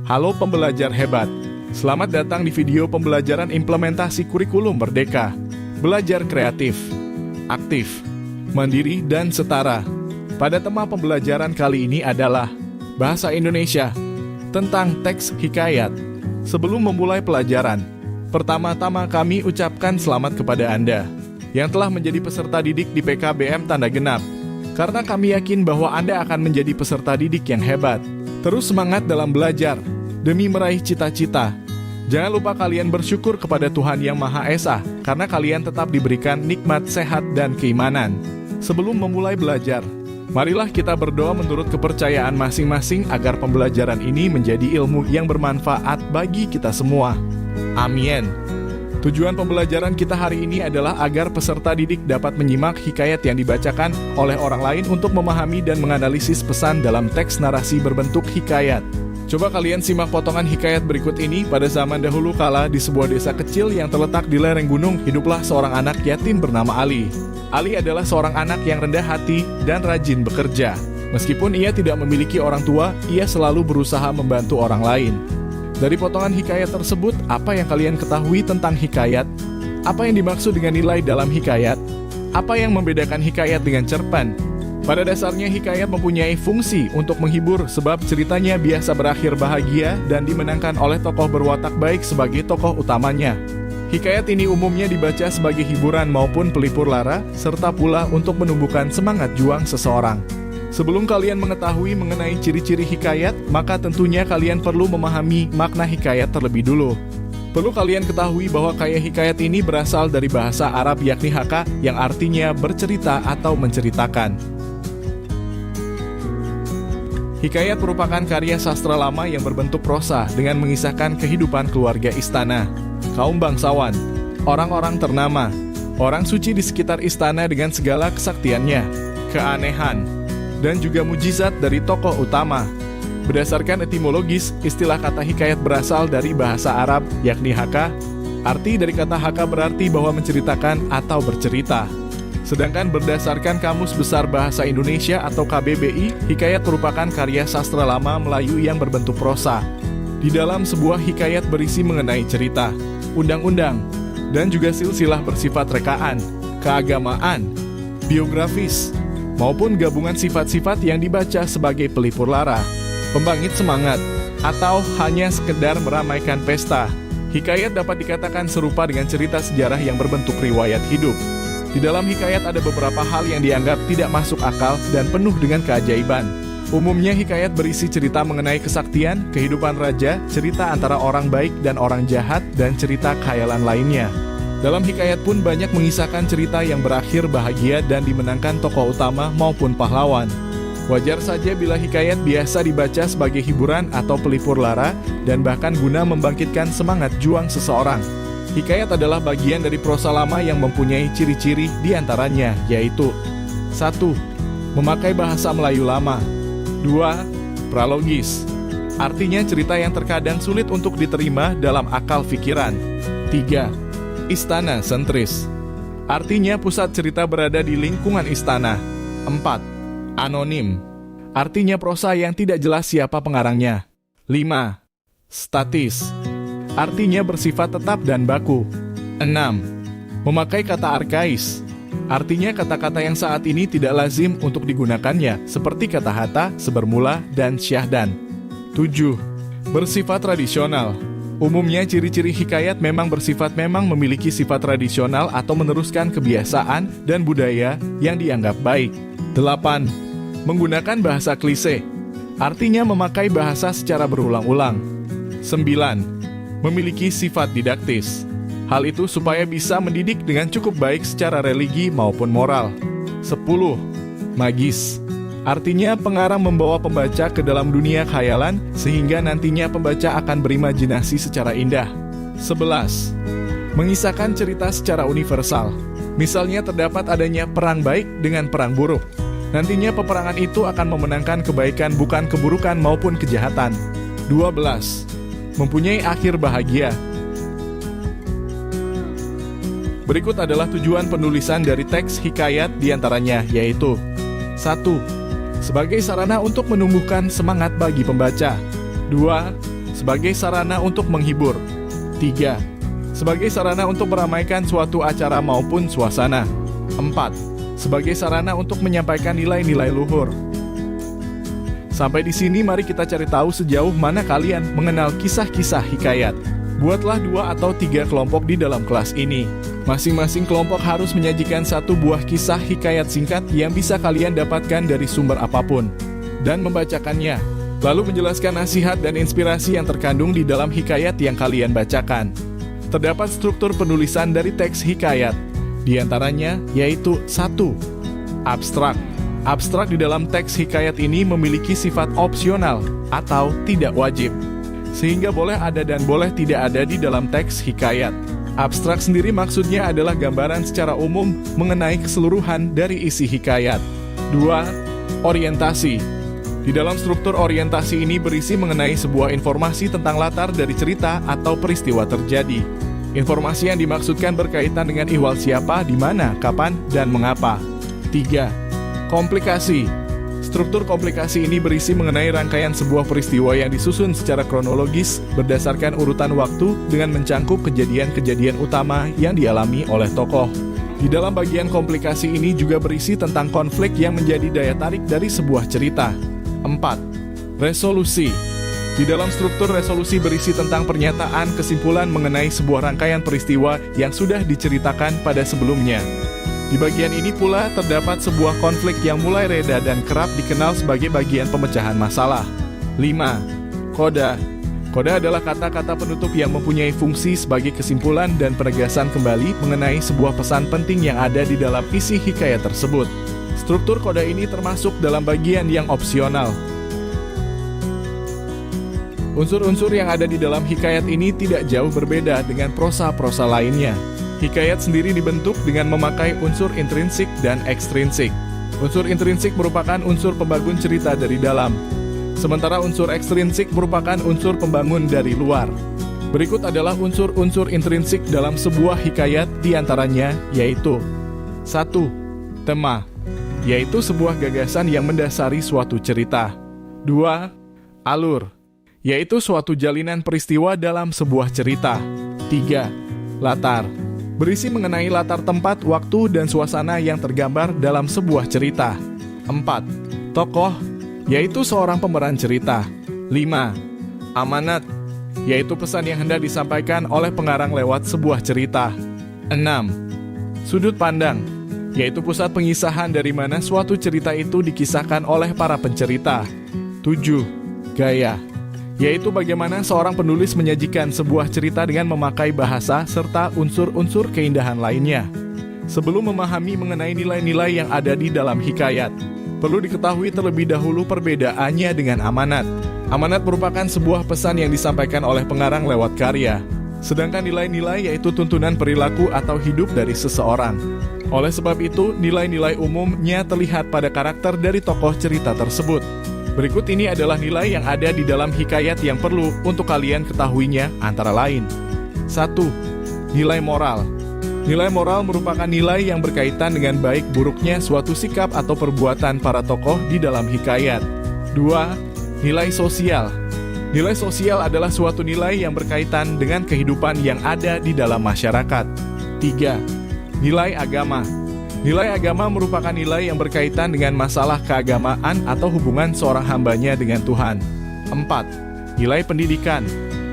Halo pembelajar hebat, selamat datang di video pembelajaran implementasi kurikulum Merdeka. Belajar kreatif, aktif, mandiri, dan setara. Pada tema pembelajaran kali ini adalah Bahasa Indonesia tentang teks hikayat. Sebelum memulai pelajaran, pertama-tama kami ucapkan selamat kepada Anda yang telah menjadi peserta didik di PKBM Tanda Genap. Karena kami yakin bahwa Anda akan menjadi peserta didik yang hebat. Terus semangat dalam belajar, demi meraih cita-cita. Jangan lupa kalian bersyukur kepada Tuhan Yang Maha Esa, karena kalian tetap diberikan nikmat sehat dan keimanan. Sebelum memulai belajar, marilah kita berdoa menurut kepercayaan masing-masing agar pembelajaran ini menjadi ilmu yang bermanfaat bagi kita semua. Amin. Tujuan pembelajaran kita hari ini adalah agar peserta didik dapat menyimak hikayat yang dibacakan oleh orang lain untuk memahami dan menganalisis pesan dalam teks narasi berbentuk hikayat. Coba kalian simak potongan hikayat berikut ini. Pada zaman dahulu kala di sebuah desa kecil yang terletak di lereng gunung, hiduplah seorang anak yatim bernama Ali. Ali adalah seorang anak yang rendah hati dan rajin bekerja. Meskipun ia tidak memiliki orang tua, ia selalu berusaha membantu orang lain. Dari potongan hikayat tersebut, apa yang kalian ketahui tentang hikayat? Apa yang dimaksud dengan nilai dalam hikayat? Apa yang membedakan hikayat dengan cerpen? Pada dasarnya hikayat mempunyai fungsi untuk menghibur sebab ceritanya biasa berakhir bahagia dan dimenangkan oleh tokoh berwatak baik sebagai tokoh utamanya. Hikayat ini umumnya dibaca sebagai hiburan maupun pelipur lara, serta pula untuk menumbuhkan semangat juang seseorang. Sebelum kalian mengetahui mengenai ciri-ciri hikayat, maka tentunya kalian perlu memahami makna hikayat terlebih dulu. Perlu kalian ketahui bahwa kaya hikayat ini berasal dari bahasa Arab yakni haka, yang artinya bercerita atau menceritakan. Hikayat merupakan karya sastra lama yang berbentuk prosa dengan mengisahkan kehidupan keluarga istana, kaum bangsawan, orang-orang ternama, orang suci di sekitar istana dengan segala kesaktiannya, keanehan, dan juga mujizat dari tokoh utama. Berdasarkan etimologis, istilah kata hikayat berasal dari bahasa Arab, yakni haka. Arti dari kata haka berarti bahwa menceritakan atau bercerita. Sedangkan berdasarkan Kamus Besar Bahasa Indonesia atau KBBI, hikayat merupakan karya sastra lama Melayu yang berbentuk prosa. Di dalam sebuah hikayat berisi mengenai cerita, undang-undang, dan juga silsilah bersifat rekaan, keagamaan, biografis, maupun gabungan sifat-sifat yang dibaca sebagai pelipur lara, pembangkit semangat, atau hanya sekedar meramaikan pesta. Hikayat dapat dikatakan serupa dengan cerita sejarah yang berbentuk riwayat hidup. Di dalam hikayat ada beberapa hal yang dianggap tidak masuk akal dan penuh dengan keajaiban. Umumnya hikayat berisi cerita mengenai kesaktian, kehidupan raja, cerita antara orang baik dan orang jahat, dan cerita khayalan lainnya. Dalam hikayat pun banyak mengisahkan cerita yang berakhir bahagia dan dimenangkan tokoh utama maupun pahlawan. Wajar saja bila hikayat biasa dibaca sebagai hiburan atau pelipur lara dan bahkan guna membangkitkan semangat juang seseorang. Hikayat adalah bagian dari prosa lama yang mempunyai ciri-ciri diantaranya, yaitu 1. Memakai bahasa Melayu lama. 2. Pralogis, artinya cerita yang terkadang sulit untuk diterima dalam akal pikiran. 3. Istana sentris, artinya pusat cerita berada di lingkungan istana. 4. Anonim, artinya prosa yang tidak jelas siapa pengarangnya. 5. Statis, artinya bersifat tetap dan baku. 6. Memakai kata arkais, artinya kata-kata yang saat ini tidak lazim untuk digunakannya, seperti kata hata, sebermula, dan syahdan. 7. Bersifat tradisional, umumnya ciri-ciri hikayat memang memiliki sifat tradisional atau meneruskan kebiasaan dan budaya yang dianggap baik. 8. Menggunakan bahasa klise, artinya memakai bahasa secara berulang-ulang. 9. Memiliki sifat didaktis. Hal itu supaya bisa mendidik dengan cukup baik secara religi maupun moral. 10. Magis, artinya pengarang membawa pembaca ke dalam dunia khayalan sehingga nantinya pembaca akan berimajinasi secara indah. 11. Mengisahkan cerita secara universal. Misalnya terdapat adanya perang baik dengan perang buruk. Nantinya peperangan itu akan memenangkan kebaikan bukan keburukan maupun kejahatan. 12. Mempunyai akhir bahagia. Berikut adalah tujuan penulisan dari teks hikayat diantaranya, yaitu 1. Sebagai sarana untuk menumbuhkan semangat bagi pembaca. 2. sebagai sarana untuk menghibur. 3. Sebagai sarana untuk meramaikan suatu acara maupun suasana. 4. Sebagai sarana untuk menyampaikan nilai-nilai luhur. Sampai di sini mari kita cari tahu sejauh mana kalian mengenal kisah-kisah hikayat. Buatlah 2 atau 3 kelompok di dalam kelas ini. Masing-masing kelompok harus menyajikan 1 buah kisah hikayat singkat yang bisa kalian dapatkan dari sumber apapun, dan membacakannya, lalu menjelaskan nasihat dan inspirasi yang terkandung di dalam hikayat yang kalian bacakan. Terdapat struktur penulisan dari teks hikayat, di antaranya yaitu 1. Abstrak. Abstrak di dalam teks hikayat ini memiliki sifat opsional atau tidak wajib, sehingga boleh ada dan boleh tidak ada di dalam teks hikayat. Abstrak sendiri maksudnya adalah gambaran secara umum mengenai keseluruhan dari isi hikayat. 2. Orientasi. Di dalam struktur orientasi ini berisi mengenai sebuah informasi tentang latar dari cerita atau peristiwa terjadi. Informasi yang dimaksudkan berkaitan dengan ihwal siapa, di mana, kapan, dan mengapa. 3. Komplikasi. Struktur komplikasi ini berisi mengenai rangkaian sebuah peristiwa yang disusun secara kronologis berdasarkan urutan waktu dengan mencangkup kejadian-kejadian utama yang dialami oleh tokoh. Di dalam bagian komplikasi ini juga berisi tentang konflik yang menjadi daya tarik dari sebuah cerita. 4. Resolusi. Di dalam struktur resolusi berisi tentang pernyataan kesimpulan mengenai sebuah rangkaian peristiwa yang sudah diceritakan pada sebelumnya. Di bagian ini pula terdapat sebuah konflik yang mulai reda dan kerap dikenal sebagai bagian pemecahan masalah. 5. Koda. Koda adalah kata-kata penutup yang mempunyai fungsi sebagai kesimpulan dan penegasan kembali mengenai sebuah pesan penting yang ada di dalam isi hikayat tersebut. Struktur koda ini termasuk dalam bagian yang opsional. Unsur-unsur yang ada di dalam hikayat ini tidak jauh berbeda dengan prosa-prosa lainnya. Hikayat sendiri dibentuk dengan memakai unsur intrinsik dan ekstrinsik. Unsur intrinsik merupakan unsur pembangun cerita dari dalam, sementara unsur ekstrinsik merupakan unsur pembangun dari luar. Berikut adalah unsur-unsur intrinsik dalam sebuah hikayat, diantaranya yaitu 1. Tema, yaitu sebuah gagasan yang mendasari suatu cerita. 2. Alur, yaitu suatu jalinan peristiwa dalam sebuah cerita. 3. Latar, berisi mengenai latar tempat, waktu, dan suasana yang tergambar dalam sebuah cerita. 4. Tokoh, yaitu seorang pemeran cerita. 5. Amanat, yaitu pesan yang hendak disampaikan oleh pengarang lewat sebuah cerita. 6. Sudut pandang, yaitu pusat pengisahan dari mana suatu cerita itu dikisahkan oleh para pencerita. 7. Gaya, yaitu bagaimana seorang penulis menyajikan sebuah cerita dengan memakai bahasa serta unsur-unsur keindahan lainnya. Sebelum memahami mengenai nilai-nilai yang ada di dalam hikayat, perlu diketahui terlebih dahulu perbedaannya dengan amanat. Amanat merupakan sebuah pesan yang disampaikan oleh pengarang lewat karya, sedangkan nilai-nilai yaitu tuntunan perilaku atau hidup dari seseorang. Oleh sebab itu, nilai-nilai umumnya terlihat pada karakter dari tokoh cerita tersebut. Berikut ini adalah nilai yang ada di dalam hikayat yang perlu untuk kalian ketahuinya, antara lain. 1. Nilai moral. Nilai moral merupakan nilai yang berkaitan dengan baik buruknya suatu sikap atau perbuatan para tokoh di dalam hikayat. 2. Nilai sosial. Nilai sosial adalah suatu nilai yang berkaitan dengan kehidupan yang ada di dalam masyarakat. 3. Nilai agama. Nilai agama merupakan nilai yang berkaitan dengan masalah keagamaan atau hubungan seorang hambanya dengan Tuhan. 4. Nilai pendidikan.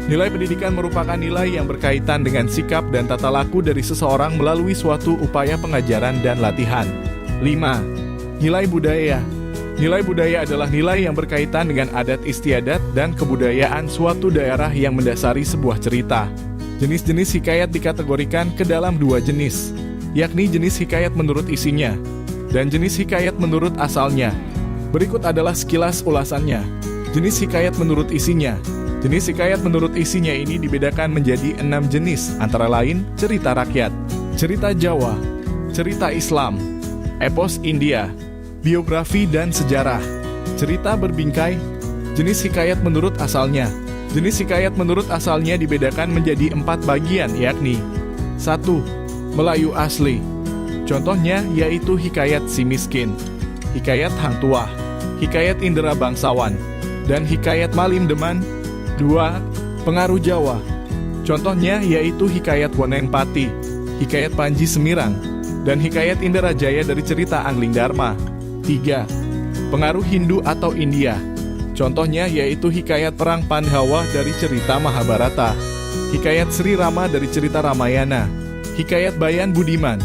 Nilai pendidikan merupakan nilai yang berkaitan dengan sikap dan tata laku dari seseorang melalui suatu upaya pengajaran dan latihan. 5. Nilai budaya. Nilai budaya adalah nilai yang berkaitan dengan adat istiadat dan kebudayaan suatu daerah yang mendasari sebuah cerita. Jenis-jenis hikayat dikategorikan ke dalam 2 jenis, yakni jenis hikayat menurut isinya dan jenis hikayat menurut asalnya. Berikut adalah sekilas ulasannya. Jenis hikayat menurut isinya. Jenis hikayat menurut isinya ini dibedakan menjadi 6 jenis, antara lain cerita rakyat, cerita Jawa, cerita Islam, epos India, biografi dan sejarah, cerita berbingkai. Jenis hikayat menurut asalnya. Jenis hikayat menurut asalnya dibedakan menjadi 4 bagian, yakni 1. Melayu asli. Contohnya yaitu hikayat Si Miskin, hikayat Hang Tuah, hikayat Indra Bangsawan, dan hikayat Malim Deman. 2. Pengaruh Jawa. Contohnya yaitu Hikayat Woneng Pati, Hikayat Panji Semirang, dan Hikayat Indarajaya dari cerita Angling Dharma. 3. Pengaruh Hindu atau India. Contohnya yaitu Hikayat Perang Pandhawa dari cerita Mahabharata, Hikayat Sri Rama dari cerita Ramayana, Hikayat Bayan Budiman,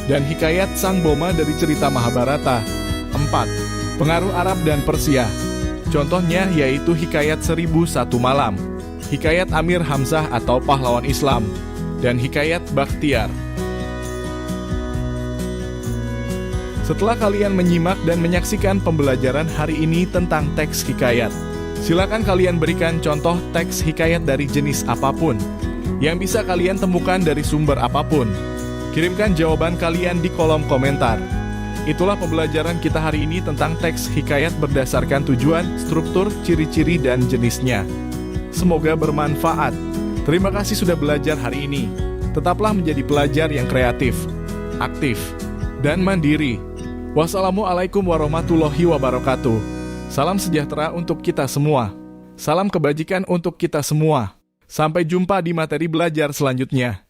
dan Hikayat Sang Boma dari cerita Mahabharata. 4. Pengaruh Arab dan Persia. Contohnya yaitu Hikayat 1001 Malam, Hikayat Amir Hamzah atau Pahlawan Islam, dan Hikayat Bakhtiar. Setelah kalian menyimak dan menyaksikan pembelajaran hari ini tentang teks hikayat, silakan kalian berikan contoh teks hikayat dari jenis apapun yang bisa kalian temukan dari sumber apapun. Kirimkan jawaban kalian di kolom komentar. Itulah pembelajaran kita hari ini tentang teks hikayat berdasarkan tujuan, struktur, ciri-ciri, dan jenisnya. Semoga bermanfaat. Terima kasih sudah belajar hari ini. Tetaplah menjadi pelajar yang kreatif, aktif, dan mandiri. Wassalamualaikum warahmatullahi wabarakatuh. Salam sejahtera untuk kita semua. Salam kebajikan untuk kita semua. Sampai jumpa di materi belajar selanjutnya.